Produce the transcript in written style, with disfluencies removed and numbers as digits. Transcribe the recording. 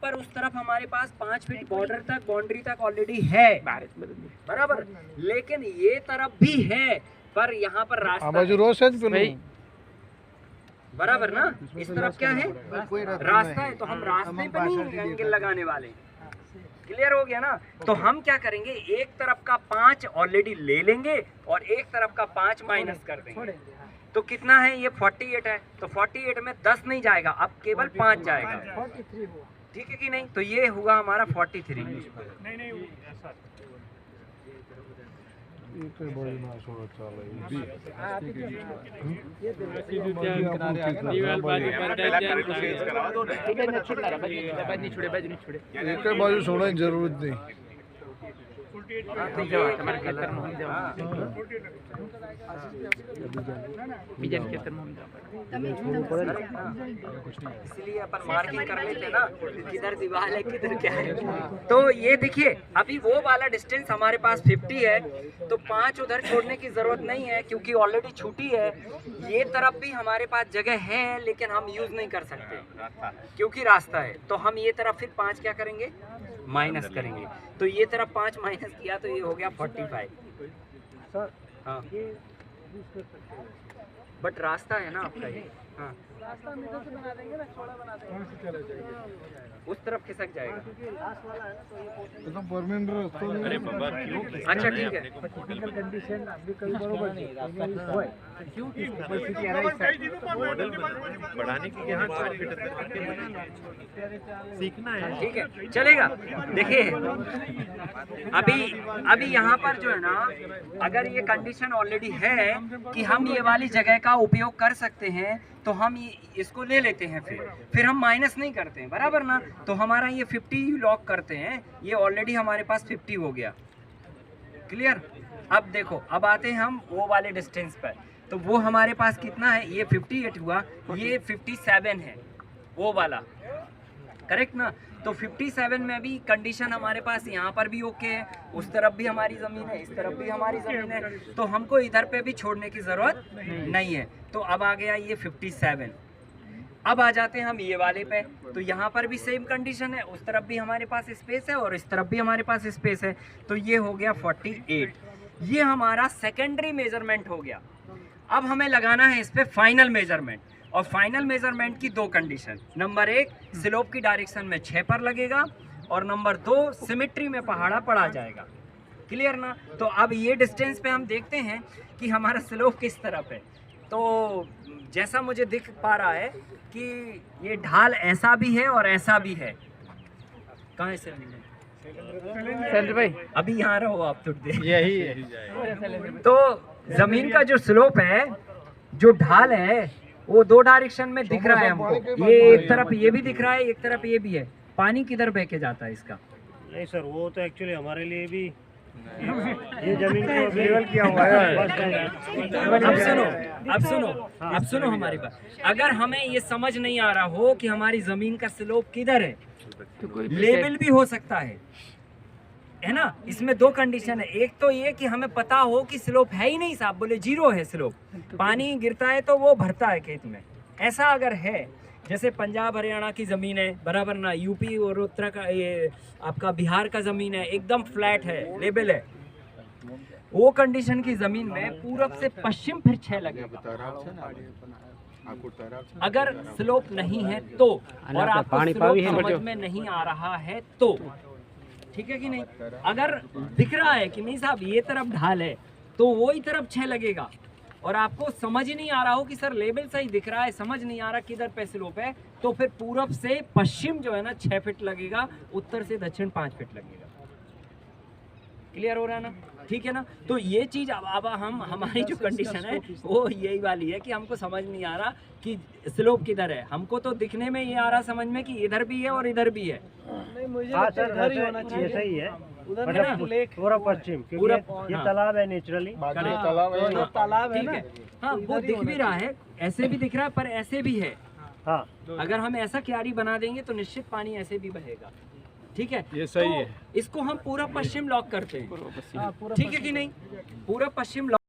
पर उस तरफ हमारे पास 5 फीट बॉर्डर तक बाउंड्री तक ऑलरेडी है बराबर, लेकिन ये तरफ भी है पर यहाँ पर रास्ता है। बराबर ना, इस तरफ क्या है, रास्ता है, तो हम रास्ते पे नहीं एंगल लगाने वाले। क्लियर हो गया ना। तो हम क्या करेंगे, एक तरफ का 5 ऑलरेडी ले लेंगे और एक तरफ का 5 माइनस कर देंगे। तो कितना है, ये 48 है, तो 48 में 10 नहीं जाएगा, अब केवल 5 जाएगा। ठीक है कि नहीं, तो ये हुआ हमारा 43। बाजू छोड़ने की जरूरत नहीं। इसलिए अपन मार्किंग कर लेते ना, किधर दीवार है किधर क्या है। तो ये देखिए, अभी वो वाला डिस्टेंस हमारे पास 50 है, तो 5 उधर छोड़ने की जरूरत नहीं है क्योंकि ऑलरेडी छूटी है। ये तरफ भी हमारे पास जगह है लेकिन हम यूज नहीं कर सकते क्योंकि रास्ता है। तो हम ये तरफ फिर 5 क्या करेंगे, माइनस करेंगे। तो ये तरफ 5 माइनस किया तो ये हो गया 45। हाँ, बट रास्ता है ना आपका ये। हाँ, रास्ता मीटर से बना देंगे ना, छोड़ा बना देंगे, उस तरफ खिसक जाएगा। तो परमानेंट रास्ता नहीं। अरे बाबा क्यों? अच्छा ठीक है, टेक्निकल कंडीशन अभी कल बरोबर नहीं क्यों मॉडल बढ़ाने की यहाँ 4 फीट सीखना है। ठीक है चलेगा। देखिए अभी यहाँ पर जो है ना, अगर ये कंडीशन ऑलरेडी है कि हम ये वाली जगह का उपयोग कर सकते हैं तो हम इसको ले लेते हैं, फिर हम माइनस नहीं करते हैं, बराबर ना। तो हमारा ये 50 लॉक करते हैं, ये ऑलरेडी हमारे पास 50 हो गया। क्लियर। अब देखो, अब आते हैं हम वो वाले डिस्टेंस पर। तो वो हमारे पास कितना है, ये 58 हुआ, ये 57 है वो वाला, करेक्ट ना। तो 57 में भी कंडीशन हमारे पास यहाँ पर भी ओके है, उस तरफ भी हमारी ज़मीन है, इस तरफ भी हमारी ज़मीन है, तो हमको इधर पे भी छोड़ने की ज़रूरत नहीं है। तो अब आ गया ये 57। अब आ जाते हैं हम ये वाले पे। तो यहाँ पर भी सेम कंडीशन है, उस तरफ भी हमारे पास स्पेस है और इस तरफ भी हमारे पास स्पेस है। तो ये हो गया 48। ये हमारा सेकेंडरी मेजरमेंट हो गया। अब हमें लगाना है इस पे फाइनल मेजरमेंट, और फाइनल मेजरमेंट की 2 कंडीशन। नंबर 1 स्लोप की डायरेक्शन में 6 पर लगेगा, और नंबर 2 सिमेट्री में पहाड़ा पड़ा जाएगा। क्लियर ना। तो अब ये डिस्टेंस पे हम देखते हैं कि हमारा स्लोप किस तरफ है। तो जैसा मुझे दिख पा रहा है कि ये ढाल ऐसा भी है और ऐसा भी है। कहाँ है सेंटर भाई? अभी यहाँ रहो आप, थोड़ी देर यही है। तो जमीन का जो स्लोप है, जो ढाल है, वो 2 डायरेक्शन में दिख रहा है हमको। ये एक तरफ ये भी दिख रहा है, एक तरफ ये भी है। पानी किधर बह के जाता है इसका? नहीं सर, वो तो एक्चुअली हमारे लिए भी ये जमीन को लेवल किया हुआ है। अब सुनो हमारी बात। अगर हमें ये समझ नहीं आ रहा हो कि हमारी जमीन का स्लोप किधर है, तो लेवल भी हो सकता है ना। इसमें 2 कंडीशन है। एक तो ये कि हमें पता हो कि स्लोप है ही नहीं साहब, बोले 0 है स्लोप, पानी गिरता है तो वो भरता है खेत में। ऐसा अगर है, जैसे पंजाब हरियाणा की ज़मीन है, बराबर ना, यूपी और उत्तर का, ये आपका बिहार का ज़मीन है, एकदम फ्लैट है, लेवल है, वो कंडीशन की ज़मीन में पूरब से पश्चिम फिर 6 लगेगा। अगर स्लोप नहीं है तो, और आपको स्लोप समझ में नहीं आ रहा है तो, ठीक है कि नहीं। अगर दिख रहा है कि नहीं साहब ये तरफ ढाल है, तो वो ही तरफ 6 लगेगा, और आपको समझ ही नहीं आ रहा हो कि सर लेवल सही दिख रहा है, समझ नहीं आ रहा किधर पे स्लोप है, तो फिर पूरब से पश्चिम जो है ना 6 फीट लगेगा, उत्तर से दक्षिण 5 फीट लगेगा। क्लियर हो रहा है ना, ठीक है ना। तो ये चीज़ अब हम हमारी जो कंडीशन है वो यही वाली है कि हमको समझ नहीं आ रहा कि स्लोप किधर है। हमको तो दिखने में ये आ रहा समझ में कि इधर भी है और इधर भी है। नहीं, मुझे इधर ही होना चाहिए, सही है, मतलब पूरा पश्चिम, पूरा ये तालाब है नेचुरली, तालाब है ना। हाँ, वो दिख भी रहा है, ऐसे भी दिख रहा है, पर ऐसे भी है। हाँ, अगर हम ऐसा क्यारी बना देंगे तो निश्चित पानी ऐसे भी बहेगा। ठीक है, ये सही तो है। इसको हम पूरा पश्चिम लॉक करते हैं, ठीक है कि नहीं, पूरा पश्चिम लॉक